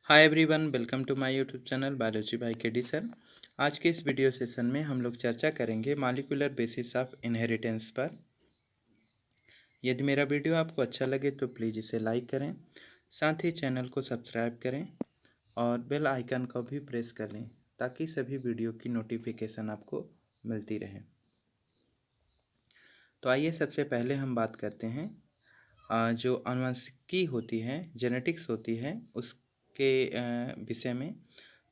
Hi everyone, welcome to my YouTube channel biology by KD sir. आज के इस video session में हम लोग चर्चा करेंगे मॉलिक्यूलर बेसिस ऑफ इनहेरिटेंस पर। यदि मेरा वीडियो आपको अच्छा लगे तो प्लीज़ इसे लाइक करें, साथ ही चैनल को सब्सक्राइब करें और बेल आइकन को भी प्रेस कर लें ताकि सभी वीडियो की नोटिफिकेशन आपको मिलती रहे। तो आइए सबसे पहले हम बात करते हैं जो आनुवंशिकी होती है, जेनेटिक्स होती है, उसके विषय में।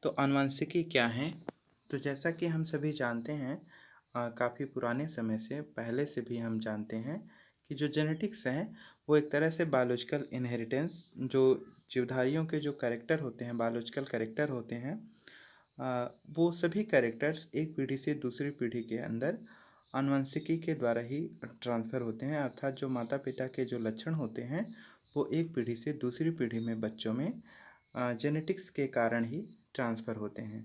तो आनुवंशिकी क्या है? तो जैसा कि हम सभी जानते हैं, काफ़ी पुराने समय से पहले से भी हम जानते हैं कि जो जेनेटिक्स है वो एक तरह से बायोलॉजिकल इनहेरिटेंस, जो जीवधारियों के जो कैरेक्टर होते हैं, बायोलॉजिकल कैरेक्टर होते हैं, वो सभी कैरेक्टर्स एक पीढ़ी से दूसरी पीढ़ी के अंदर आनुवंशिकी के द्वारा ही ट्रांसफ़र होते हैं। अर्थात जो माता पिता के जो लक्षण होते हैं वो एक पीढ़ी से दूसरी पीढ़ी में बच्चों में जेनेटिक्स के कारण ही ट्रांसफ़र होते हैं।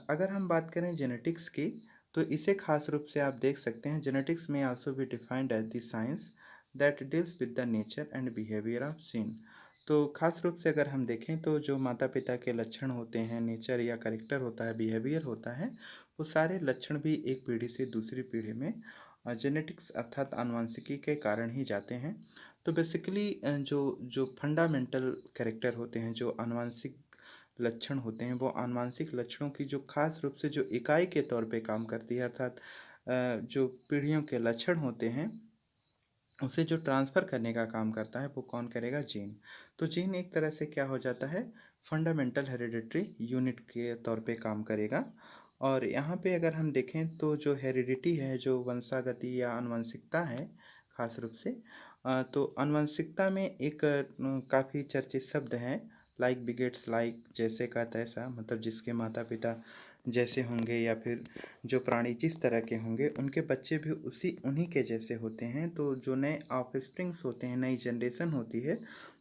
अगर हम बात करें जेनेटिक्स की, तो इसे खास रूप से आप देख सकते हैं, जेनेटिक्स में also be defined as the science that deals with the nature and behaviour of gene. तो खास रूप से अगर हम देखें तो जो माता पिता के लक्षण होते हैं, नेचर या करेक्टर होता है, बिहेवियर होता है, वो सारे लक्षण भी एक पीढ़ी से दूसरी पीढ़ी में जेनेटिक्स अर्थात आनुवंशिकी के कारण ही जाते हैं। तो बेसिकली जो जो फंडामेंटल कैरेक्टर होते हैं, जो आनुवंशिक लक्षण होते हैं, वो आनुवंशिक लक्षणों की जो खास रूप से जो इकाई के तौर पे काम करती है, अर्थात जो पीढ़ियों के लक्षण होते हैं उसे जो ट्रांसफ़र करने का काम करता है वो कौन करेगा? जीन। तो जीन एक तरह से क्या हो जाता है? फंडामेंटल हेरिडिटरी यूनिट के तौर पे काम करेगा। और यहाँ पे अगर हम देखें तो जो हेरिडिटी है, जो वंशागति या आनुवंशिकता है खास रूप से, तो आनुवंशिकता में एक काफ़ी चर्चित शब्द है, लाइक बिगेट्स लाइक, जैसे का तैसा, मतलब जिसके माता पिता जैसे होंगे या फिर जो प्राणी जिस तरह के होंगे उनके बच्चे भी उन्हीं के जैसे होते हैं। तो जो नए ऑफस्प्रिंग्स होते हैं, नई जनरेशन होती है,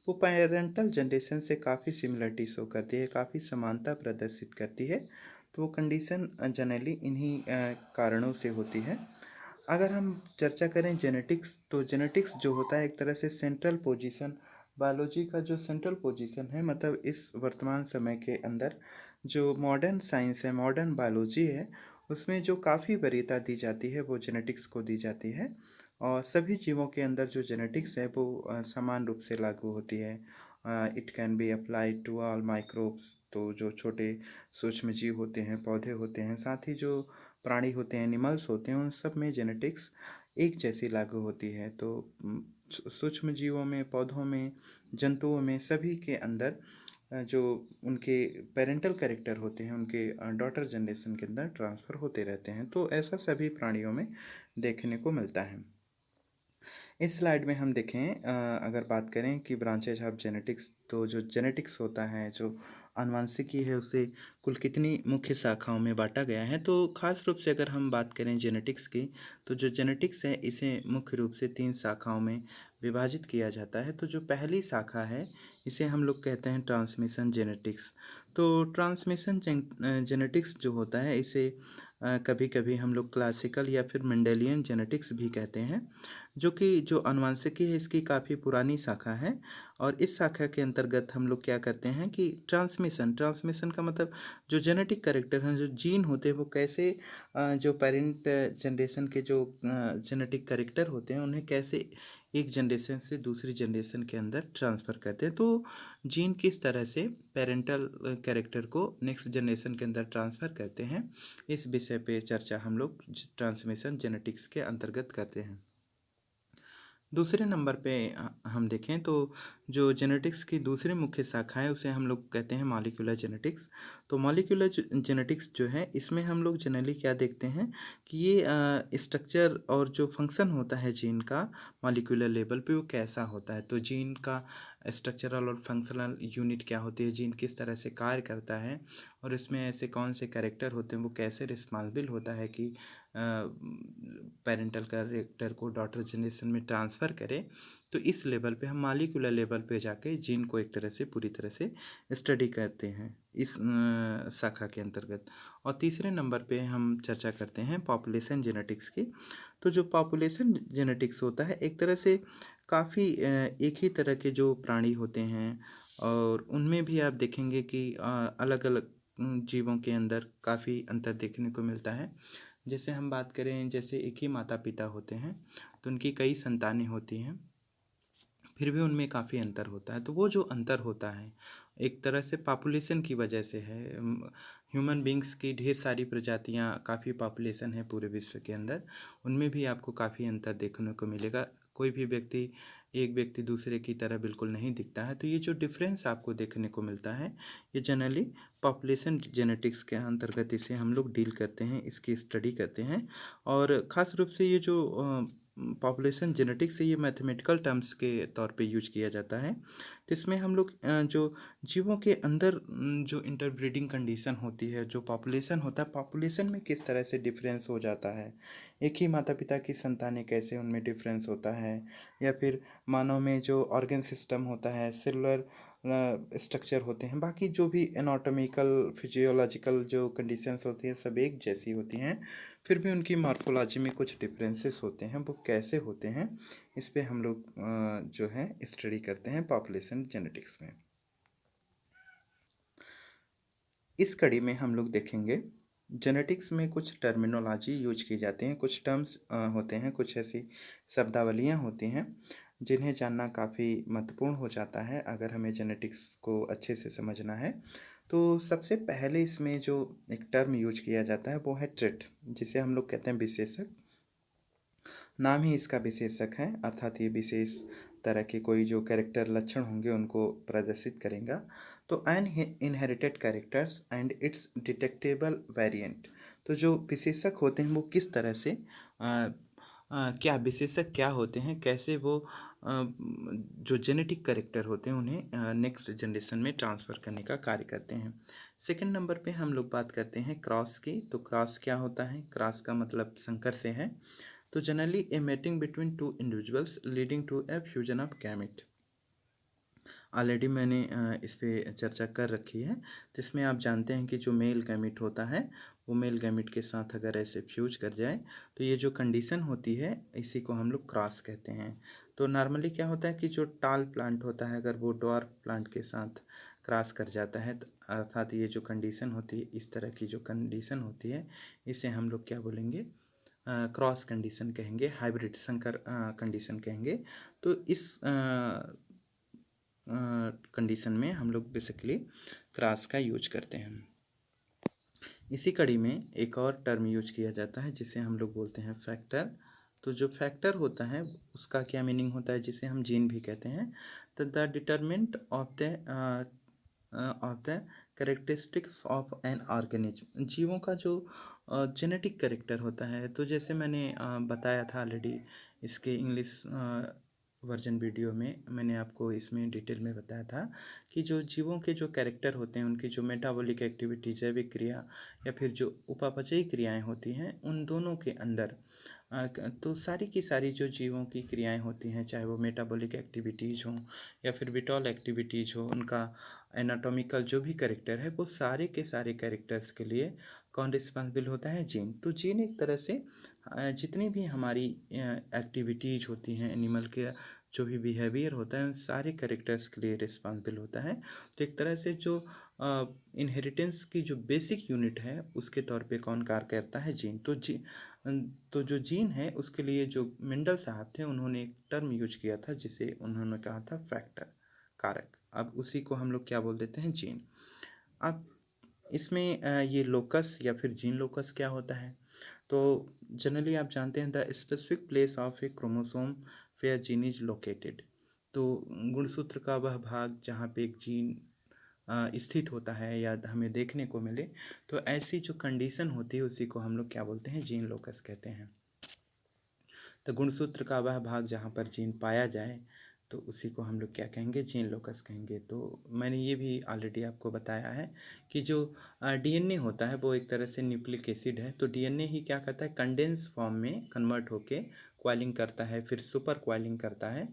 वो पेरेंटल जनरेशन से काफ़ी सिमिलरिटी शो करती है, काफ़ी समानता प्रदर्शित करती है। तो वो कंडीशन जनरली इन्हीं कारणों से होती है। अगर हम चर्चा करें जेनेटिक्स, तो जेनेटिक्स जो होता है एक तरह से सेंट्रल पोजीशन, बायोलॉजी का जो सेंट्रल पोजीशन है, मतलब इस वर्तमान समय के अंदर जो मॉडर्न साइंस है, मॉडर्न बायोलॉजी है, उसमें जो काफ़ी वरीयता दी जाती है वो जेनेटिक्स को दी जाती है। और सभी जीवों के अंदर जो जेनेटिक्स है वो समान रूप से लागू होती है। It can be applied to all microbes. तो जो छोटे सूक्ष्म जीव होते हैं, पौधे होते हैं, साथ ही जो प्राणी होते हैं, एनिमल्स होते हैं, उन सब में जेनेटिक्स एक जैसी लागू होती है। तो सूक्ष्म जीवों में, पौधों में, जंतुओं में, सभी के अंदर जो उनके पेरेंटल कैरेक्टर होते हैं, उनके डॉटर जनरेशन के अंदर ट्रांसफ़र होते रहते हैं। तो ऐसा सभी प्राणियों में देखने को मिलता है। इस स्लाइड में हम देखें, अगर बात करें कि ब्रांचेज ऑफ जेनेटिक्स, तो जो जेनेटिक्स होता है, जो आनुवंशिकी है, उसे कुल कितनी मुख्य शाखाओं में बांटा गया है। तो खास रूप से अगर हम बात करें जेनेटिक्स की, तो जो जेनेटिक्स है इसे मुख्य रूप से 3 शाखाओं में विभाजित किया जाता है। तो जो पहली शाखा है इसे हम लोग कहते हैं ट्रांसमिशन जेनेटिक्स। तो ट्रांसमिशन जेनेटिक्स जो होता है इसे कभी कभी हम लोग क्लासिकल या फिर मेंडेलियन जेनेटिक्स भी कहते हैं, जो कि जो आनुवंशिकी है इसकी काफ़ी पुरानी शाखा है। और इस शाखा के अंतर्गत हम लोग क्या करते हैं कि ट्रांसमिशन ट्रांसमिशन का मतलब जो जेनेटिक कैरेक्टर हैं, जो जीन होते हैं, वो कैसे जो पेरेंट जनरेशन के जो जेनेटिक कैरेक्टर होते हैं उन्हें कैसे एक जनरेशन से दूसरी जनरेशन के अंदर ट्रांसफ़र करते हैं। तो जीन किस तरह से पेरेंटल कैरेक्टर को नेक्स्ट जनरेशन के अंदर ट्रांसफ़र करते हैं, इस विषय पे चर्चा हम लोग ट्रांसमिशन जेनेटिक्स के अंतर्गत करते हैं। दूसरे नंबर पे हम देखें तो जो जेनेटिक्स की दूसरी मुख्य शाखा है उसे हम लोग कहते हैं मॉलिक्यूलर जेनेटिक्स। तो मॉलिक्यूलर जेनेटिक्स जो है इसमें हम लोग जनरली क्या देखते हैं कि ये स्ट्रक्चर और जो फंक्शन होता है जीन का मॉलिक्यूलर लेवल पे वो कैसा होता है। तो जीन का स्ट्रक्चरल और फंक्शनल यूनिट क्या होती है, जीन किस तरह से कार्य करता है और इसमें ऐसे कौन से कैरेक्टर होते हैं, वो कैसे रिस्पॉन्सिबल होता है कि पेरेंटल कैरेक्टर को डॉटर जनरेशन में ट्रांसफ़र करें। तो इस लेवल पे हम मॉलिक्यूलर लेवल पे जाके जीन को एक तरह से पूरी तरह से स्टडी करते हैं इस शाखा के अंतर्गत। और तीसरे नंबर पे हम चर्चा करते हैं पॉपुलेशन जेनेटिक्स की। तो जो पॉपुलेशन जेनेटिक्स होता है एक तरह से काफ़ी एक ही तरह के जो प्राणी होते हैं और उनमें भी आप देखेंगे कि अलग-अलग जीवों के अंदर काफ़ी अंतर देखने को मिलता है। जैसे हम बात करें, जैसे एक ही माता-पिता होते हैं, तो उनकी कई संतानें होती हैं, फिर भी उनमें काफ़ी अंतर होता है। तो वो जो अंतर होता है, एक तरह से पॉपुलेशन की वजह से है। ह्यूमन बीइंग्स की ढेर सारी प्रजातियाँ, काफ़ी पॉपुलेशन है पूरे विश्व के अंदर, उनमें भी आपको काफ़ी अंतर देखने को मिलेगा। कोई भी व्यक्ति, एक व्यक्ति दूसरे की तरह बिल्कुल नहीं दिखता है। तो ये जो डिफ़रेंस आपको देखने को मिलता है, ये जनरली पॉपुलेशन जेनेटिक्स के अंतर्गत इसे हम लोग डील करते हैं, इसकी स्टडी करते हैं। और ख़ास रूप से ये जो पॉपुलेशन जेनेटिक्स है, ये मैथमेटिकल टर्म्स के तौर पे यूज किया जाता है। तो इसमें हम लोग जो जीवों के अंदर जो इंटरब्रीडिंग कंडीशन होती है, जो पॉपुलेशन होता है, पॉपुलेशन में किस तरह से डिफरेंस हो जाता है, एक ही माता पिता की संतानें कैसे उनमें डिफरेंस होता है, या फिर मानव में जो ऑर्गन सिस्टम होता है, सेलुलर स्ट्रक्चर होते हैं, बाकी जो भी एनाटॉमिकल फिजियोलॉजिकल जो कंडीशंस होती हैं सब एक जैसी होती हैं, फिर भी उनकी मॉर्फोलॉजी में कुछ डिफरेंसेस होते हैं। वो कैसे होते हैं, इस पे हम लोग जो है स्टडी करते हैं पॉपुलेशन जेनेटिक्स में। इस कड़ी में हम लोग देखेंगे, जेनेटिक्स में कुछ टर्मिनोलॉजी यूज की जाती हैं, कुछ टर्म्स होते हैं, कुछ ऐसी शब्दावलियाँ होती हैं जिन्हें जानना काफ़ी महत्वपूर्ण हो जाता है अगर हमें जेनेटिक्स को अच्छे से समझना है। तो सबसे पहले इसमें जो एक टर्म यूज किया जाता है वो है ट्रेट, जिसे हम लोग कहते हैं विशेषक। नाम ही इसका विशेषक है, अर्थात ये विशेष तरह के कोई जो कैरेक्टर लक्षण होंगे उनको प्रदर्शित करेगा। तो an inherited characters and its detectable variant. तो जो विशेषक होते हैं वो किस तरह से क्या विशेषक क्या होते हैं, कैसे वो जो जेनेटिक कैरेक्टर होते हैं उन्हें नेक्स्ट जनरेशन में ट्रांसफ़र करने का कार्य करते हैं। सेकंड नंबर पे हम लोग बात करते हैं क्रॉस की। तो क्रॉस क्या होता है, क्रॉस का मतलब संकर से है। तो generally a mating between two individuals leading to a fusion of gamete. Already मैंने इस पे चर्चा कर रखी है। तो इसमें आप जानते हैं कि जो मेल गैमेट होता है वो मेल गैमेट के साथ अगर ऐसे फ्यूज कर जाए तो ये जो कंडीशन होती है इसी को हम लोग क्रॉस कहते हैं। तो नॉर्मली क्या होता है कि जो टाल प्लांट होता है अगर वो ड्वार्फ प्लांट के साथ क्रॉस कर जाता है, तो अर्थात ये जो कंडीशन होती है, इस तरह की जो कंडीशन होती है, इसे हम लोग क्या बोलेंगे, क्रॉस कंडीशन कहेंगे, हाइब्रिड संकर कंडीशन कहेंगे। तो इस कंडीशन में हम लोग बेसिकली क्रॉस का यूज करते हैं। इसी कड़ी में एक और टर्म यूज किया जाता है जिसे हम लोग बोलते हैं फैक्टर। तो जो फैक्टर होता है उसका क्या मीनिंग होता है, जिसे हम जीन भी कहते हैं। तो the determinant of the characteristics of an organism, जीवों का जो जेनेटिक करेक्टर होता है। तो जैसे मैंने बताया था ऑलरेडी, इसके इंग्लिश वर्जन वीडियो में मैंने आपको इसमें डिटेल में बताया था कि जो जीवों के जो कैरेक्टर होते हैं, उनकी जो मेटाबॉलिक एक्टिविटी, जैविक क्रिया या फिर जो उपापचयी क्रियाएं होती हैं, उन दोनों के अंदर तो सारी की सारी जो जीवों की क्रियाएं होती हैं, चाहे वो मेटाबॉलिक एक्टिविटीज़ हों या फिर विटॉल एक्टिविटीज़ हो, उनका एनाटॉमिकल जो भी कैरेक्टर है, वो सारे के सारे कैरेक्टर्स के लिए कौन रिस्पॉन्सिबल होता है, जीन। तो जीन एक तरह से जितनी भी हमारी एक्टिविटीज़ होती हैं, एनिमल के जो भी बिहेवियर होता है, उन सारे कैरेक्टर्स के लिए रिस्पॉन्सिबल होता है। तो एक तरह से जो इनहेरिटेंस की जो बेसिक यूनिट है उसके तौर पे कौन कार्य करता है, जीन। तो जो जीन है उसके लिए जो मेंडल साहब थे उन्होंने एक टर्म यूज किया था जिसे उन्होंने कहा था फैक्टर, कारक। अब उसी को हम लोग क्या बोल देते हैं, जीन। अब इसमें ये लोकस या फिर जीन लोकस क्या होता है। तो जनरली आप जानते हैं the specific place of a chromosome where gene is located. तो गुणसूत्र का वह भाग जहाँ पे एक जीन स्थित होता है या हमें देखने को मिले, तो ऐसी जो कंडीशन होती है उसी को हम लोग क्या बोलते हैं, जीन लोकस कहते हैं। तो गुणसूत्र का वह भाग जहाँ पर जीन पाया जाए तो उसी को हम लोग क्या कहेंगे, जीन लोकस कहेंगे। तो मैंने ये भी ऑलरेडी आपको बताया है कि जो डीएनए होता है वो एक तरह से न्यूक्लिक एसिड है। तो डीएनए ही क्या करता है, कंडेंस फॉर्म में कन्वर्ट होके क्वाइलिंग करता है, फिर सुपर क्वाइलिंग करता है,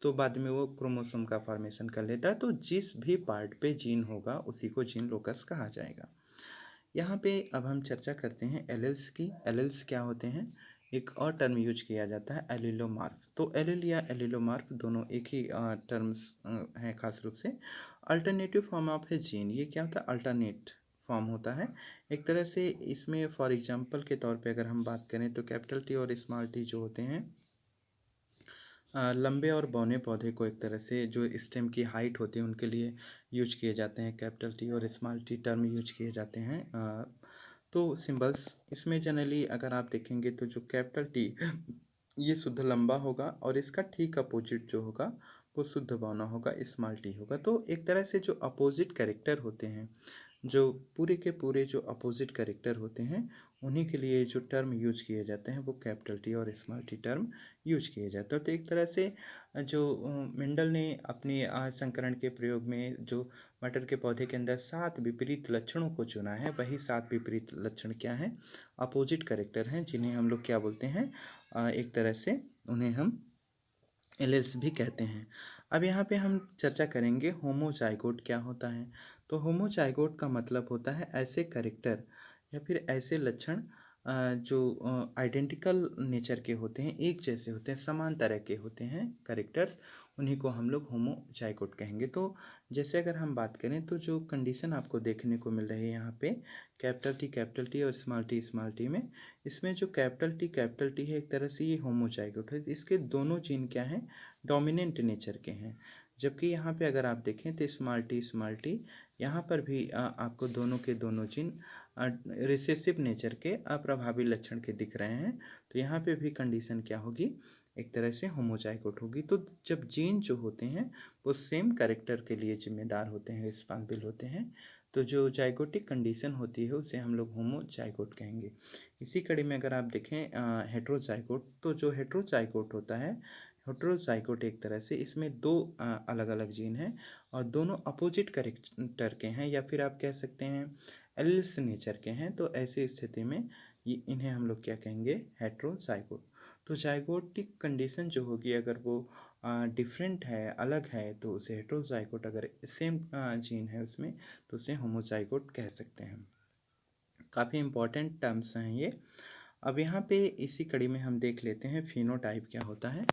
तो बाद में वो क्रोमोसोम का फॉर्मेशन कर लेता है। तो जिस भी पार्ट पे जीन होगा उसी को जीन लोकस कहा जाएगा। यहाँ पे अब हम चर्चा करते हैं एलेल्स की। एलेल्स क्या होते हैं, एक और टर्म यूज किया जाता है एलिलोमार्फ। तो एलिल या एलिलोमार्फ दोनों एक ही टर्म्स हैं खास रूप से। Alternative form of A gene, ये क्या होता है? अल्टरनेट फॉर्म होता है एक तरह से। इसमें फॉर एग्जांपल के तौर पे अगर हम बात करें तो कैपिटल टी और स्मॉल टी जो होते हैं, लंबे और बौने पौधे को एक तरह से जो स्टेम की हाइट होती है उनके लिए यूज किए जाते हैं। कैपिटल टी और स्मॉल टी टर्म यूज किए जाते हैं। तो सिंबल्स इसमें जनरली अगर आप देखेंगे तो जो कैपिटल टी ये शुद्ध लंबा होगा और इसका ठीक अपोजिट जो होगा वो शुद्ध बौना होगा, स्मॉल टी होगा। तो एक तरह से जो अपोजिट कैरेक्टर होते हैं, जो पूरे के पूरे जो अपोजिट कैरेक्टर होते हैं, उन्हीं के लिए जो टर्म यूज किए जाते हैं वो कैपिटल टी और स्मॉल टी टर्म यूज किए जाते हैं। तो एक तरह से जो मेंडल ने अपने संकरण के प्रयोग में जो मटर के पौधे के अंदर 7 विपरीत लक्षणों को चुना है, वही 7 विपरीत लक्षण क्या हैं? अपोजिट कैरेक्टर हैं, जिन्हें हम लोग क्या बोलते हैं? एक तरह से उन्हें हम एलेल्स भी कहते हैं। अब यहाँ पे हम चर्चा करेंगे होमोजाइगोट क्या होता है। तो होमोजाइगोट का मतलब होता है ऐसे कैरेक्टर या फिर ऐसे लक्षण जो आइडेंटिकल नेचर के होते हैं, एक जैसे होते हैं, समान तरह के होते हैं कैरेक्टर्स, उन्हीं को हम लोग होमोजाइगोट कहेंगे। तो जैसे अगर हम बात करें तो जो कंडीशन आपको देखने को मिल रही है यहाँ पे कैपिटल टी और स्मॉल टी में, इसमें जो कैपिटल टी है एक तरह से ये होमोजाइगोट है। इसके दोनों जीन क्या हैं? डोमिनेंट नेचर के हैं। जबकि यहाँ पे अगर आप देखें तो स्मॉल टी यहाँ पर भी आपको दोनों के दोनों जीन रिसेसिव नेचर के अप्रभावी लक्षण के दिख रहे हैं। तो यहाँ पे भी कंडीशन क्या होगी? एक तरह से होमोजाइगोट होगी। तो जब जीन जो होते हैं वो सेम कैरेक्टर के लिए जिम्मेदार होते हैं, रिस्पॉन्सिबल होते हैं, तो जो जाइगोटिक कंडीशन होती है उसे हम लोग होमोजाइगोट कहेंगे। इसी कड़ी में अगर आप देखें हेट्रोजाइगोट, तो जो हेट्रोजाइगोट होता है, हेट्रोजाइगोट एक तरह से इसमें दो अलग अलग जीन हैं और दोनों अपोजिट कैरेक्टर के हैं, या फिर आप कह सकते हैं एल्स नेचर के हैं। तो ऐसी स्थिति में इन्हें हम लोग क्या कहेंगे? हेट्रोजाइगोट। तो जाइगोटिक कंडीशन जो होगी अगर वो डिफरेंट है, अलग है, तो उसे हेट्रोजाइगोट, अगर सेम जीन है उसमें तो उसे होमोजाइगोट कह सकते हैं। काफ़ी इंपॉर्टेंट टर्म्स हैं ये। अब यहाँ पे इसी कड़ी में हम देख लेते हैं फिनोटाइप क्या होता है।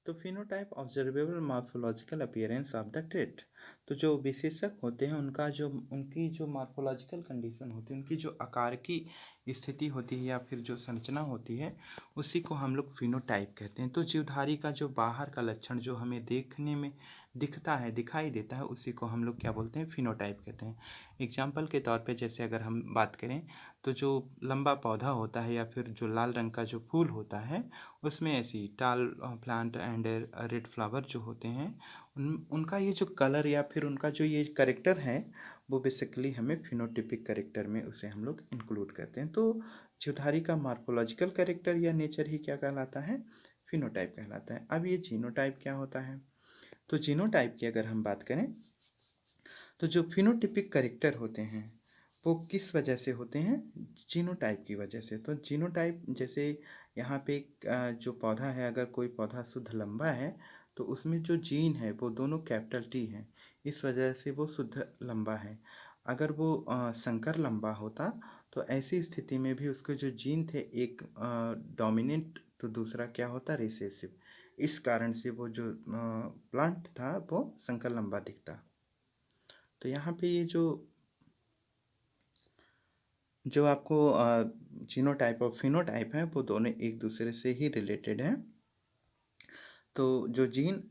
तो phenotype observable morphological appearance of the trait. तो जो विशेषक होते हैं उनकी जो मॉर्फोलॉजिकल कंडीशन होती है, उनकी जो आकार की स्थिति होती है या फिर जो संरचना होती है, उसी को हम लोग फिनोटाइप कहते हैं। तो जीवधारी का जो बाहर का लक्षण जो हमें देखने में दिखता है, दिखाई देता है, उसी को हम लोग क्या बोलते हैं? फिनोटाइप कहते हैं। एग्जाम्पल के तौर पे जैसे अगर हम बात करें तो जो लंबा पौधा होता है या फिर जो लाल रंग का जो फूल होता है, उसमें ऐसी टाल प्लांट एंड रेड फ्लावर जो होते हैं, उनका ये जो कलर या फिर उनका जो ये करेक्टर है, वो बेसिकली हमें फिनोटिपिक करेक्टर में उसे हम लोग इंक्लूड करते हैं। तो जीवधारी का मार्फोलॉजिकल करेक्टर या नेचर ही क्या कहलाता है? फिनोटाइप कहलाता है। अब ये जीनोटाइप क्या होता है? तो जीनोटाइप की अगर हम बात करें तो जो फिनोटिपिक करेक्टर होते हैं वो किस वजह से होते हैं? जीनोटाइप की वजह से। तो जीनोटाइप जैसे यहाँ पे जो पौधा है, अगर कोई पौधा शुद्ध लंबा है तो उसमें जो जीन है वो दोनों कैपिटल टी हैं, इस वजह से वो शुद्ध लंबा है। अगर वो संकर लंबा होता तो ऐसी स्थिति में भी उसके जो जीन थे, एक डोमिनेंट तो दूसरा क्या होता? रिसेसिव। इस कारण से वो जो प्लांट था वो संकर लंबा दिखता। तो यहाँ पे ये जो आपको जीनोटाइप और फिनोटाइप है वो दोनों एक दूसरे से ही रिलेटेड हैं। तो जो जीन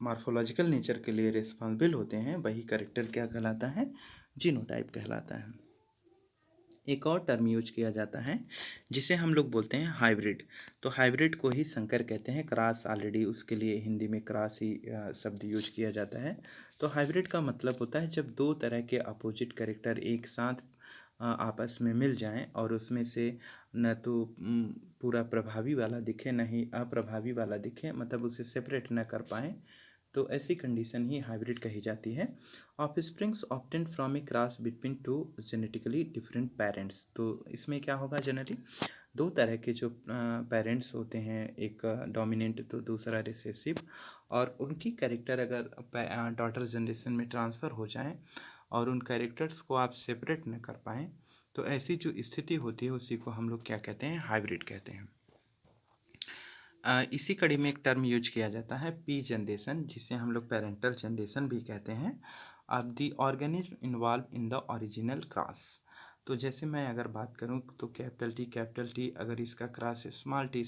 मॉर्फोलॉजिकल नेचर के लिए रिस्पॉन्सिबल होते हैं वही कैरेक्टर क्या कहलाता है? जीनोटाइप कहलाता है। एक और टर्म यूज किया जाता है जिसे हम लोग बोलते हैं हाइब्रिड। तो हाइब्रिड को ही संकर कहते हैं, क्रॉस ऑलरेडी उसके लिए हिंदी में क्रॉस ही शब्द यूज किया जाता है। तो हाइब्रिड का मतलब होता है जब दो तरह के अपोजिट कैरेक्टर एक साथ आपस में मिल जाएं और उसमें से न तो पूरा प्रभावी वाला दिखे, न ही अप्रभावी वाला दिखे, मतलब उसे सेपरेट न कर पाएँ, तो ऐसी कंडीशन ही हाइब्रिड कही जाती है। Offsprings obtained from A cross between two genetically different parents. तो इसमें क्या होगा? जनरली दो तरह के जो पेरेंट्स होते हैं, एक डोमिनेंट तो दूसरा रिसेसिव, और उनकी कैरेक्टर अगर डॉटर जनरेशन में ट्रांसफ़र हो जाएं और उन कैरेक्टर्स को आप सेपरेट न कर पाएँ, तो ऐसी जो स्थिति होती है उसी को हम लोग क्या कहते हैं? हाइब्रिड कहते हैं। इसी कड़ी में एक टर्म यूज किया जाता है पी जनरेशन, जिसे हम लोग पेरेंटल जनरेशन भी कहते हैं। Of the organism involve in the original cross. तो जैसे मैं अगर बात करूं तो कैपिटल टी अगर इसका क्रॉस स्मॉल टी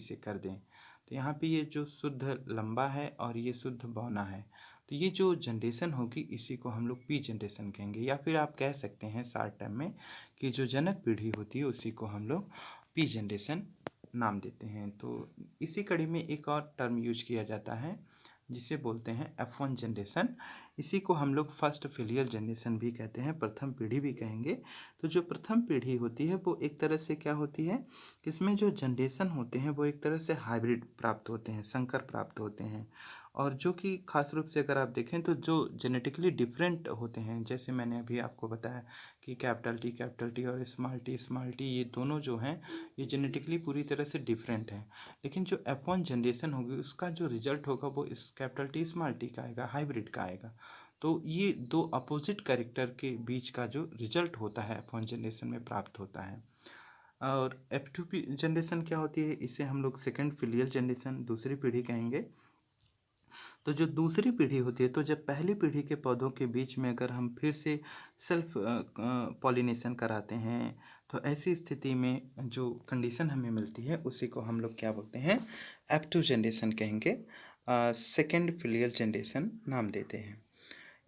से कर दें तो यहाँ पे ये जो शुद्ध लंबा है और ये शुद्ध बौना है, तो ये जो जनरेशन होगी इसी को हम लोग पी जनरेशन कहेंगे, या फिर आप कह सकते हैं शॉर्ट टर्म में कि जो जनक पीढ़ी होती है उसी को हम लोग पी जनरेशन नाम देते हैं। तो इसी कड़ी में एक और टर्म यूज किया जाता है जिसे बोलते हैं F1 जनरेशन। इसी को हम लोग फर्स्ट फिलियल जनरेशन भी कहते हैं, प्रथम पीढ़ी भी कहेंगे। तो जो प्रथम पीढ़ी होती है वो एक तरह से क्या होती है कि इसमें जो जनरेशन होते हैं वो एक तरह से हाइब्रिड प्राप्त होते हैं, संकर प्राप्त होते हैं, और जो कि खास रूप से अगर आप देखें तो जो जेनेटिकली डिफरेंट होते हैं, जैसे मैंने अभी आपको बताया कि कैपिटल टी और स्मॉल टी ये दोनों जो हैं ये जेनेटिकली पूरी तरह से डिफरेंट हैं। लेकिन जो F1 जनरेशन होगी उसका जो रिजल्ट होगा वो इस कैपिटल टी स्मॉल टी का आएगा, हाइब्रिड का आएगा। तो ये दो अपोजिट कैरेक्टर के बीच का जो रिजल्ट होता है F1 जनरेशन में प्राप्त होता है। और F2 जनरेशन क्या होती है, इसे हम लोग सेकेंड फिलियल जनरेशन दूसरी पीढ़ी कहेंगे। तो जो दूसरी पीढ़ी होती है, तो जब पहली पीढ़ी के पौधों के बीच में अगर हम फिर से सेल्फ पॉलिनेशन कराते हैं तो ऐसी स्थिति में जो कंडीशन हमें मिलती है उसी को हम लोग क्या बोलते हैं, F2 जनरेशन कहेंगे, सेकेंड फिलियल जनरेशन नाम देते हैं।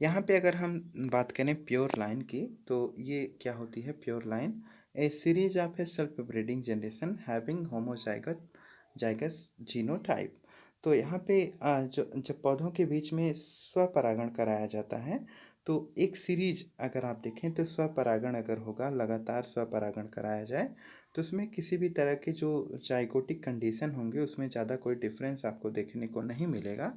यहाँ पे अगर हम बात करें प्योर लाइन की तो ये क्या होती है, pure line a series of a self breeding generation having homozygous zygous genotype. तो यहाँ पे जो जब पौधों के बीच में स्वपरागण कराया जाता है तो एक सीरीज अगर आप देखें तो स्वपरागण अगर होगा, लगातार स्वपरागण कराया जाए तो उसमें किसी भी तरह के जो जाइगोटिक कंडीशन होंगे उसमें ज़्यादा कोई डिफरेंस आपको देखने को नहीं मिलेगा।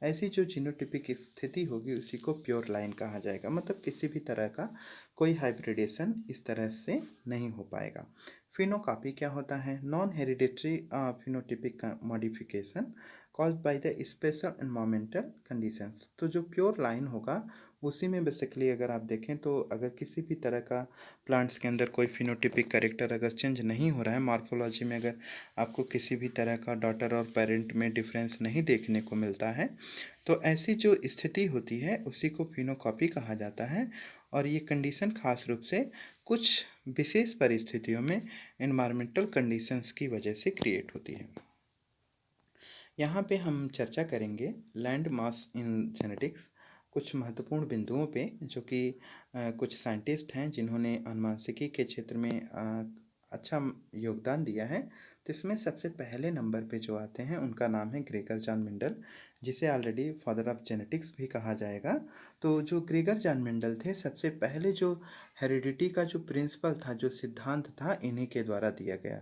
ऐसी जो जीनोटिपिक स्थिति होगी उसी को प्योर लाइन कहा जाएगा, मतलब किसी भी तरह का कोई हाइब्रिडेशन इस तरह से नहीं हो पाएगा। फिनोकॉपी क्या होता है, non hereditary phenotypic modification caused by the special environmental conditions. तो जो प्योर लाइन होगा उसी में बेसिकली अगर आप देखें तो अगर किसी भी तरह का प्लांट्स के अंदर कोई फिनोटिपिक कैरेक्टर अगर चेंज नहीं हो रहा है, मॉर्फोलॉजी में अगर आपको किसी भी तरह का डॉटर और पेरेंट में डिफरेंस नहीं देखने को मिलता है तो ऐसी जो स्थिति होती है उसी को फिनोकॉपी कहा जाता है। और ये कंडीशन खास रूप से कुछ विशेष परिस्थितियों में एनवायरमेंटल कंडीशंस की वजह से क्रिएट होती है। यहाँ पे हम चर्चा करेंगे लैंड मास इन जेनेटिक्स, कुछ महत्वपूर्ण बिंदुओं पे जो कि कुछ साइंटिस्ट हैं जिन्होंने आनुवंशिकी के क्षेत्र में अच्छा योगदान दिया है। तो इसमें सबसे पहले नंबर पे जो आते हैं उनका नाम है ग्रेगर जॉन मेंडल, जिसे ऑलरेडी फादर ऑफ जेनेटिक्स भी कहा जाएगा। तो जो ग्रेगर जॉन मेंडल थे, सबसे पहले जो हेरिडिटी का जो प्रिंसिपल था, जो सिद्धांत था, इन्हीं के द्वारा दिया गया।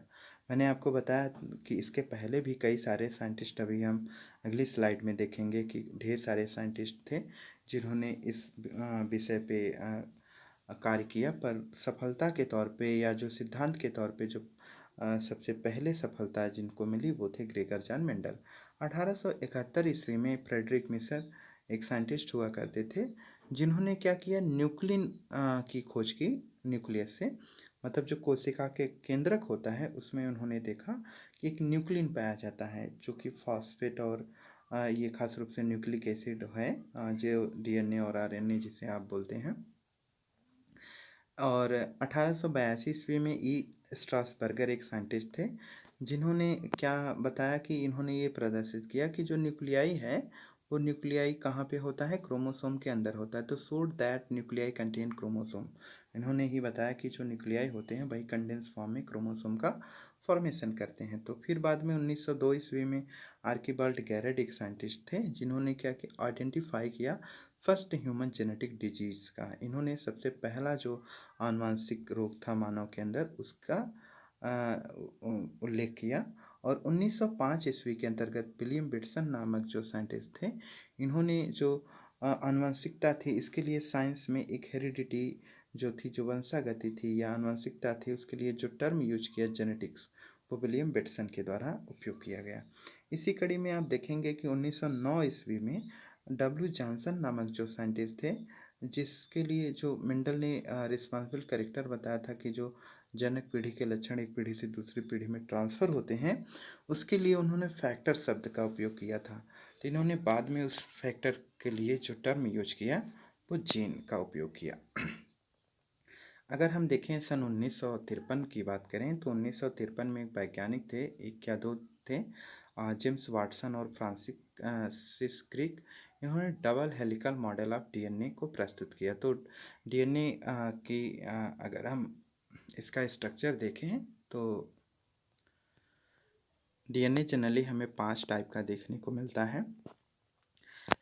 मैंने आपको बताया कि इसके पहले भी कई सारे साइंटिस्ट, अभी हम अगली स्लाइड में देखेंगे कि ढेर सारे साइंटिस्ट थे जिन्होंने इस विषय पे कार्य किया, पर सफलता के तौर पे या जो सिद्धांत के तौर पे जो सबसे पहले सफलता जिनको मिली वो थे ग्रेगर जॉन मेंडल। 1871 ईस्वी में फ्रेडरिक मिशर एक साइंटिस्ट हुआ करते थे जिन्होंने क्या किया, न्यूक्लिन की खोज की, न्यूक्लियस से, मतलब जो कोशिका के केंद्रक होता है उसमें उन्होंने देखा कि एक न्यूक्लिन पाया जाता है जो कि फॉस्फेट और ये खास रूप से न्यूक्लिक एसिड है, जो डीएनए और आरएनए जिसे आप बोलते हैं। और 1882 ईस्वी में ई स्ट्रासबर्गर एक साइंटिस्ट थे जिन्होंने क्या बताया कि इन्होंने ये प्रदर्शित किया कि जो न्यूक्लियाई है वो न्यूक्लियाई कहाँ पे होता है, क्रोमोसोम के अंदर होता है। तो showed that nuclei contain chromosome, इन्होंने ही बताया कि जो न्यूक्लियाई होते हैं वही कंडेंस फॉर्म में क्रोमोसोम का फॉर्मेशन करते हैं। तो फिर बाद में 1902 ईस्वी में आर्किबाल्ड गैरेट एक साइंटिस्ट थे जिन्होंने क्या किया, आइडेंटिफाई किया फर्स्ट ह्यूमन जेनेटिक डिजीज़ का। इन्होंने सबसे पहला जो आनुवांशिक रोग था मानव के अंदर उसका उल्लेख किया। और 1905 ईस्वी के अंतर्गत विलियम बिटसन नामक जो साइंटिस्ट थे, इन्होंने जो आनुवंशिकता थी इसके लिए साइंस में एक हेरिडिटी जो थी, जो वंशागति थी या आनुवंशिकता थी, उसके लिए जो टर्म यूज किया जेनेटिक्स, वो विलियम बिटसन के द्वारा उपयोग किया गया। इसी कड़ी में आप देखेंगे कि 1909 ईस्वी में डब्ल्यू जॉनसन नामक जो साइंटिस्ट थे, जिसके लिए जो मेंडल ने रिस्पॉन्सिबल कैरेक्टर बताया था कि जो जनक पीढ़ी के लक्षण एक पीढ़ी से दूसरी पीढ़ी में ट्रांसफ़र होते हैं, उसके लिए उन्होंने फैक्टर शब्द का उपयोग किया था। तो इन्होंने बाद में उस फैक्टर के लिए जो टर्म यूज किया वो जीन का उपयोग किया। अगर हम देखें सन 1953 की बात करें तो 1953 में एक वैज्ञानिक थे, एक या दो थे, जेम्स वाटसन और फ्रांसिस क्रिक। इन्होंने double helical model of DNA को प्रस्तुत किया। तो डीएनए की अगर हम इसका स्ट्रक्चर देखें तो डीएनए जनरली हमें 5 टाइप का देखने को मिलता है,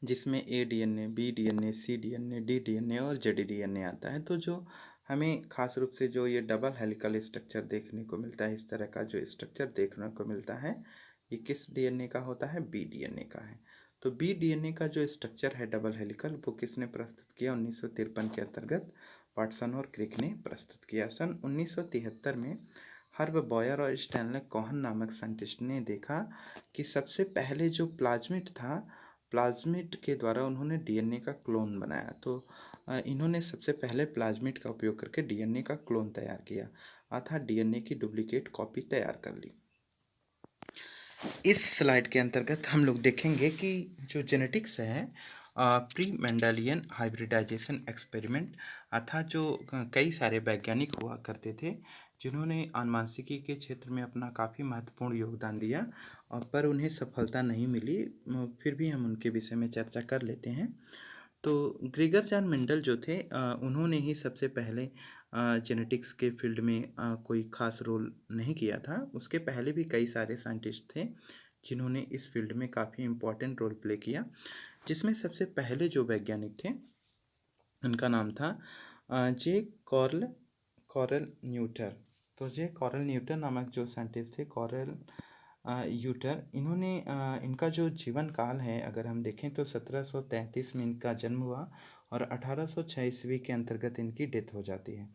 जिसमें ए डीएनए, बी डीएनए, सी डीएनए, डी डीएनए और जेड डीएनए आता है। तो जो हमें खास रूप से जो ये डबल हेलिकल स्ट्रक्चर देखने को मिलता है, इस तरह का जो स्ट्रक्चर देखने को मिलता है, ये किस डीएनए का होता है? बी डीएनए का है। तो बी डीएनए का जो स्ट्रक्चर है डबल हेलिकल, वो किसने प्रस्तुत किया? 1953 के अंतर्गत वाटसन और क्रिक ने प्रस्तुत किया। सन 1973 में हर्ब बॉयर और स्टैनले कोहन नामक साइंटिस्ट ने देखा कि सबसे पहले जो प्लाज्मिड था, प्लाज्मिड के द्वारा उन्होंने डीएनए का क्लोन बनाया। तो इन्होंने सबसे पहले प्लाज्मिड का उपयोग करके डीएनए का क्लोन तैयार किया, अर्थात डीएनए की डुप्लीकेट कॉपी तैयार कर ली। इस स्लाइड के अंतर्गत हम लोग देखेंगे कि जो जेनेटिक्स है, प्री मेंडेलियन हाइब्रिडाइजेशन एक्सपेरिमेंट, अर्थात जो कई सारे वैज्ञानिक हुआ करते थे जिन्होंने आनुवंशिकी के क्षेत्र में अपना काफ़ी महत्वपूर्ण योगदान दिया, और पर उन्हें सफलता नहीं मिली। फिर भी हम उनके विषय में चर्चा कर लेते हैं। तो ग्रेगर जॉन मेंडल जो थे, उन्होंने ही सबसे पहले जेनेटिक्स के फील्ड में कोई खास रोल नहीं किया था। उसके पहले भी कई सारे साइंटिस्ट थे जिन्होंने इस फील्ड में काफ़ी इम्पोर्टेंट रोल प्ले किया, जिसमें सबसे पहले जो वैज्ञानिक थे उनका नाम था जे कॉरल न्यूटर। तो जे कॉरल न्यूटर नामक जो साइंटिस्ट थे, कॉरल यूटर, इन्होंने इनका जो जीवन काल है अगर हम देखें तो 1733 में इनका जन्म हुआ और 1806 ईस्वी के अंतर्गत इनकी डेथ हो जाती है।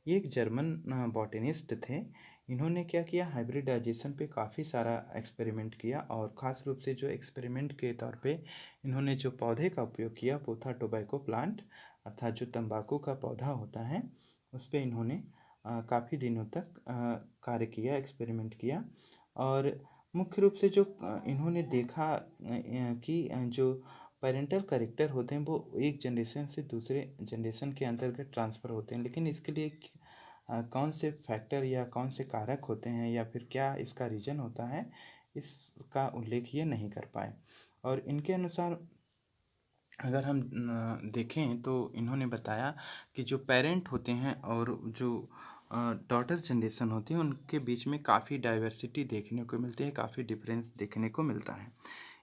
ये एक जर्मन बॉटनिस्ट थे। इन्होंने क्या किया? हाइब्रिडाइजेशन पे काफ़ी सारा एक्सपेरिमेंट किया, और ख़ास रूप से जो एक्सपेरिमेंट के तौर पे इन्होंने जो पौधे का उपयोग किया वो था टोबैको प्लांट, अर्थात जो तंबाकू का पौधा होता है उस पर इन्होंने काफ़ी दिनों तक कार्य किया, एक्सपेरिमेंट किया। और मुख्य रूप से जो इन्होंने देखा कि जो पेरेंटल कैरेक्टर होते हैं वो एक जनरेशन से दूसरे जनरेशन के अंतर्गत ट्रांसफ़र होते हैं, लेकिन इसके लिए कौन से फैक्टर या कौन से कारक होते हैं या फिर क्या इसका रीज़न होता है, इसका उल्लेख ये नहीं कर पाए। और इनके अनुसार अगर हम देखें तो इन्होंने बताया कि जो पेरेंट होते हैं और जो डॉटर जनरेशन होती है उनके बीच में काफ़ी डाइवर्सिटी देखने को मिलती है, काफ़ी डिफरेंस देखने को मिलता है।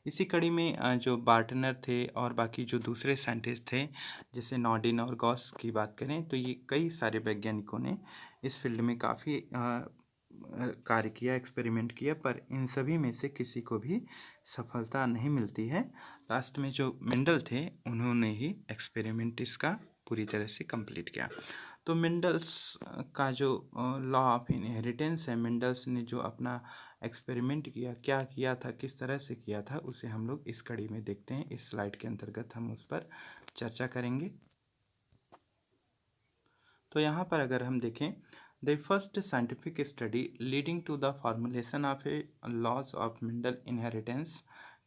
इसी कड़ी में जो बार्टनर थे और बाकी जो दूसरे साइंटिस्ट थे, जैसे नॉर्डिन और गॉस की बात करें, तो ये कई सारे वैज्ञानिकों ने इस फील्ड में काफ़ी कार्य किया, एक्सपेरिमेंट किया, पर इन सभी में से किसी को भी सफलता नहीं मिलती है। लास्ट में जो मेंडल थे उन्होंने ही एक्सपेरिमेंट इसका पूरी तरह से कंप्लीट किया। तो मेंडल्स का जो लॉ ऑफ इनहेरिटेंस है, मेंडल्स ने जो अपना एक्सपेरिमेंट किया, क्या किया था, किस तरह से किया था, उसे हम लोग इस कड़ी में देखते हैं। इस स्लाइड के अंतर्गत हम उस पर चर्चा करेंगे। तो यहाँ पर अगर हम देखें, the first scientific study leading to the formulation of a laws of Mendel inheritance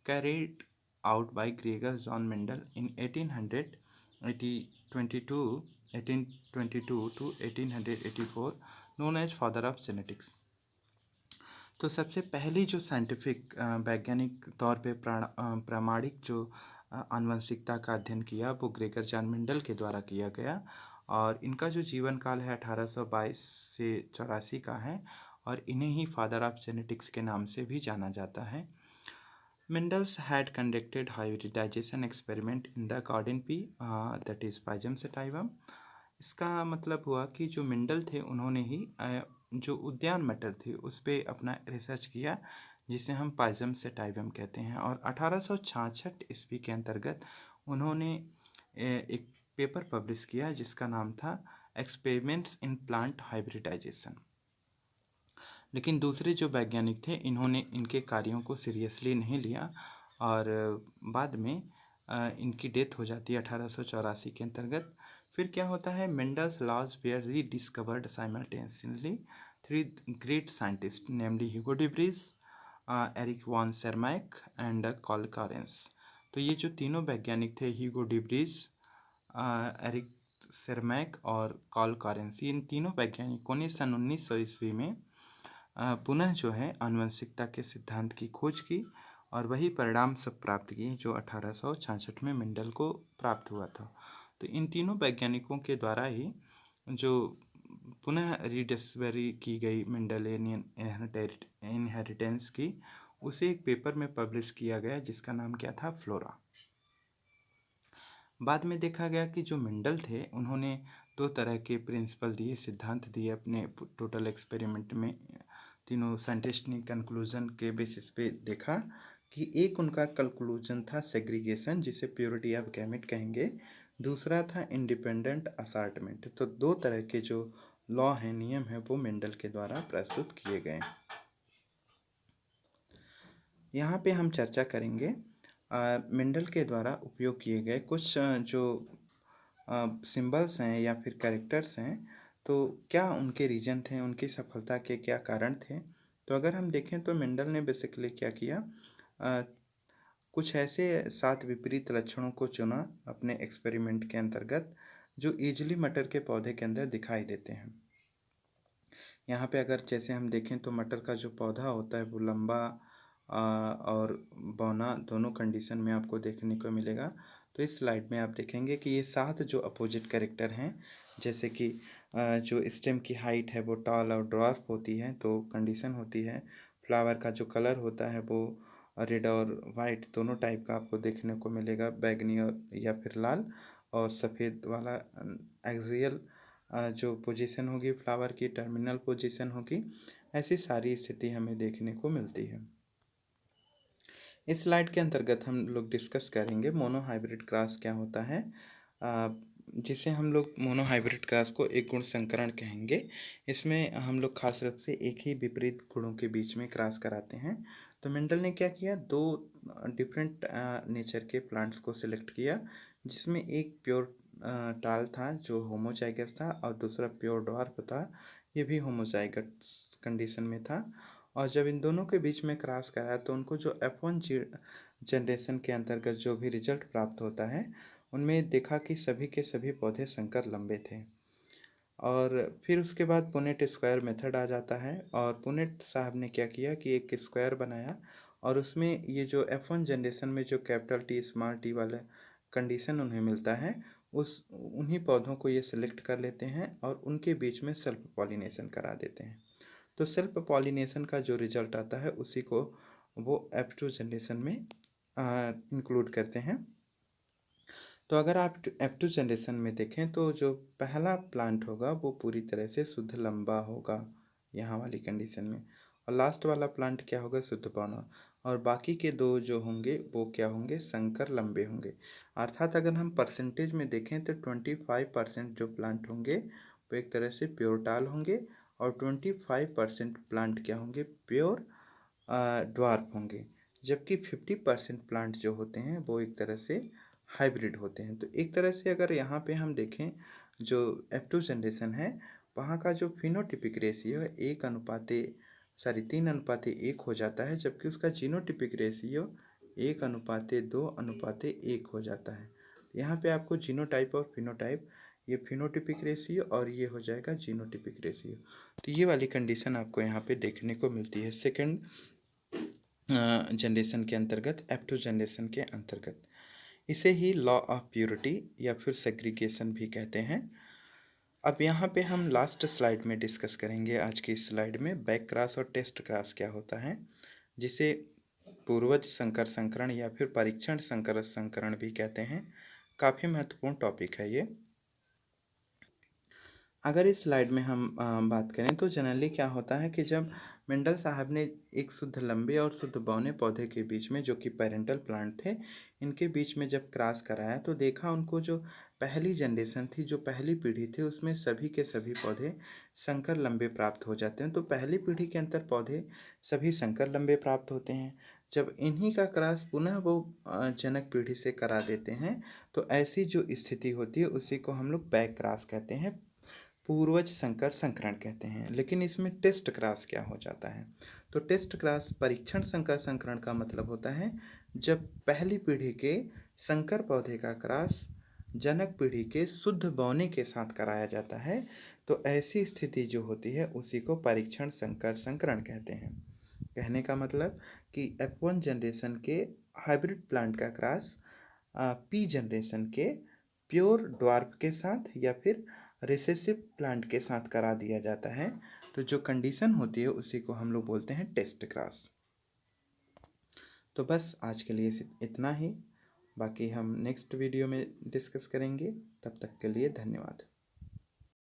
carried out by Gregor John Mendel in 1822 to 1884, known as father of genetics। तो सबसे पहली जो साइंटिफिक वैज्ञानिक तौर पे प्रामाणिक जो आनुवंशिकता का अध्ययन किया वो ग्रेगर जॉन मेंडल के द्वारा किया गया, और इनका जो जीवन काल है 1822 से 84 का है, और इन्हें ही फादर ऑफ जेनेटिक्स के नाम से भी जाना जाता है। Mendels had conducted hybridization experiment in the garden pea, that is Pygium sativum। इसका मतलब हुआ कि जो मेंडल थे उन्होंने ही जो उद्यान मटर थी उस पर अपना रिसर्च किया, जिसे हम पाइजम सेटाइवम कहते हैं। और 1866 ईस्वी के अंतर्गत उन्होंने एक पेपर पब्लिश किया जिसका नाम था एक्सपेरिमेंट्स इन प्लांट हाइब्रिडाइजेशन। लेकिन दूसरे जो वैज्ञानिक थे इन्होंने इनके कार्यों को सीरियसली नहीं लिया, और बाद में इनकी डेथ हो जाती है 1884 के अंतर्गत। फिर क्या होता है? Mendel's laws were rediscovered simultaneously three great scientists, namely Hugo de Vries, Erich von Tschermak and Carl Correns. तो ये जो तीनों वैज्ञानिक थे, Hugo de Vries, Erich Tschermak और कार्ल कॉरेंसी, इन तीनों वैज्ञानिकों ने सन 1900 ईस्वी में पुनः जो है आनुवंशिकता के सिद्धांत की खोज की और वही परिणाम सब प्राप्त किए जो 1866 में मेंडल को प्राप्त हुआ था। तो इन तीनों वैज्ञानिकों के द्वारा ही जो पुनः रिडिस्कवरी की गई मेंडेलियन इनहेरिटेंस की, उसे एक पेपर में पब्लिश किया गया जिसका नाम क्या था, फ्लोरा। बाद में देखा गया कि जो मेंडल थे उन्होंने दो तरह के प्रिंसिपल दिए, सिद्धांत दिए अपने टोटल एक्सपेरिमेंट में। तीनों साइंटिस्ट ने कंक्लूजन के बेसिस पे देखा कि एक उनका कंक्लूजन था सेग्रीगेशन, जिसे प्योरिटी ऑफ गैमेट कहेंगे। दूसरा था इंडिपेंडेंट असार्टमेंट। तो दो तरह के जो लॉ हैं, नियम हैं, वो मेंडल के द्वारा प्रस्तुत किए गए। यहाँ पे हम चर्चा करेंगे मेंडल के द्वारा उपयोग किए गए कुछ जो सिंबल्स हैं या फिर कैरेक्टर्स हैं, तो क्या उनके रीजन थे, उनकी सफलता के क्या कारण थे। तो अगर हम देखें तो मेंडल ने बेसिकली क्या किया, कुछ ऐसे 7 विपरीत लक्षणों को चुना अपने एक्सपेरिमेंट के अंतर्गत जो ईजिली मटर के पौधे के अंदर दिखाई देते हैं। यहाँ पे अगर जैसे हम देखें तो मटर का जो पौधा होता है वो लंबा और बौना दोनों कंडीशन में आपको देखने को मिलेगा। तो इस स्लाइड में आप देखेंगे कि ये 7 जो अपोजिट कैरेक्टर हैं, जैसे कि जो स्टेम की हाइट है वो टॉल और ड्वार्फ होती है, तो कंडीशन होती है। फ्लावर का जो कलर होता है वो रेड और वाइट दोनों टाइप का आपको देखने को मिलेगा, बैगनी और या फिर लाल, और सफ़ेद वाला एक्सियल जो पोजीशन होगी फ्लावर की, टर्मिनल पोजीशन होगी। ऐसी सारी स्थिति हमें देखने को मिलती है। इस स्लाइड के अंतर्गत हम लोग डिस्कस करेंगे मोनोहाइब्रिड क्रॉस क्या होता है, जिसे हम लोग मोनोहाइब्रिड क्रॉस को एक गुण संकरण कहेंगे। इसमें हम लोग खास रूप से एक ही विपरीत गुणों के बीच में क्रॉस कराते हैं। तो मेंडल ने क्या किया, दो डिफरेंट नेचर के प्लांट्स को सिलेक्ट किया, जिसमें एक प्योर टाल था जो होमोजाइगस था और दूसरा प्योर ड्वार्फ था, ये भी होमोजाइगस कंडीशन में था। और जब इन दोनों के बीच में क्रॉस कराया तो उनको जो F1 जनरेशन के अंतर्गत जो भी रिजल्ट प्राप्त होता है, उनमें देखा कि सभी के सभी पौधे संकर लंबे थे। और फिर उसके बाद पुनेट स्क्वायर मेथड आ जाता है, और पुनेट साहब ने क्या किया कि एक स्क्वायर बनाया और उसमें ये जो F1 जनरेशन में जो कैपिटल टी स्मॉल टी वाला कंडीशन उन्हें मिलता है, उन्हीं पौधों को ये सिलेक्ट कर लेते हैं और उनके बीच में सेल्फ पॉलिनेशन करा देते हैं। तो सेल्फ पॉलिनेशन का जो रिजल्ट आता है उसी को वो F2 जनरेशन में इंक्लूड करते हैं। तो अगर आप F2 जनरेशन में देखें तो जो पहला प्लांट होगा वो पूरी तरह से शुद्ध लंबा होगा यहाँ वाली कंडीशन में, और लास्ट वाला प्लांट क्या होगा, शुद्ध बौना, और बाकी के दो जो होंगे वो क्या होंगे, संकर लंबे होंगे। अर्थात अगर हम परसेंटेज में देखें तो 25% जो प्लांट होंगे वो एक तरह से प्योर टाल होंगे, और 25% प्लांट क्या होंगे, प्योर ड्वार्फ होंगे, जबकि 50% प्लांट जो होते हैं वो एक तरह से हाइब्रिड होते हैं। तो एक तरह से अगर यहाँ पे हम देखें जो F2 जनरेशन है, वहाँ का जो फिनोटिपिक रेशियो है 3:1 हो जाता है, जबकि उसका जीनोटिपिक रेशियो 1:2:1 हो जाता है। यहाँ पे आपको जीनोटाइप और फिनोटाइप, ये फिनोटिपिक रेशियो और ये हो जाएगा जीनोटिपिक रेशियो। तो ये वाली कंडीशन आपको यहाँ पे देखने को मिलती है सेकंड जनरेशन के अंतर्गत, F2 जनरेशन के अंतर्गत। इसे ही लॉ ऑफ प्योरिटी या फिर सेग्रीगेशन भी कहते हैं। अब यहाँ पे हम लास्ट स्लाइड में डिस्कस करेंगे, आज की इस स्लाइड में बैक क्रॉस और टेस्ट क्रॉस क्या होता है, जिसे पूर्वज संकर संकरण या फिर परीक्षण संकर संकरण भी कहते हैं। काफ़ी महत्वपूर्ण टॉपिक है ये। अगर इस स्लाइड में हम बात करें तो जनरली क्या होता है कि जब मेंडल साहब ने एक शुद्ध लंबे और शुद्ध बौने पौधे के बीच में, जो कि पेरेंटल प्लांट थे, इनके बीच में जब क्रॉस कराया तो देखा उनको जो पहली जनरेशन थी, जो पहली पीढ़ी थी, उसमें सभी के सभी पौधे संकर लंबे प्राप्त हो जाते हैं। तो पहली पीढ़ी के अंतर पौधे सभी संकर लंबे प्राप्त होते हैं। जब इन्हीं का क्रॉस पुनः वो जनक पीढ़ी से करा देते हैं तो ऐसी जो स्थिति होती है उसी को हम लोग बैक क्रॉस कहते हैं, पूर्वज संकर संकरण कहते हैं। लेकिन इसमें टेस्ट क्रॉस क्या हो जाता है, तो टेस्ट क्रॉस परीक्षण संकर संकरण का मतलब होता है जब पहली पीढ़ी के संकर पौधे का क्रॉस जनक पीढ़ी के शुद्ध बौने के साथ कराया जाता है। तो ऐसी स्थिति जो होती है उसी को परीक्षण संकर संकरण कहते हैं। कहने का मतलब कि F1 जनरेशन के हाइब्रिड प्लांट का क्रॉस P जनरेशन के प्योर ड्वार्फ के साथ या फिर रिसेसिव प्लांट के साथ करा दिया जाता है। तो जो कंडीशन होती है उसी को हम लोग बोलते हैं टेस्ट क्रॉस। तो बस आज के लिए इतना ही, बाकी हम नेक्स्ट वीडियो में डिस्कस करेंगे। तब तक के लिए धन्यवाद।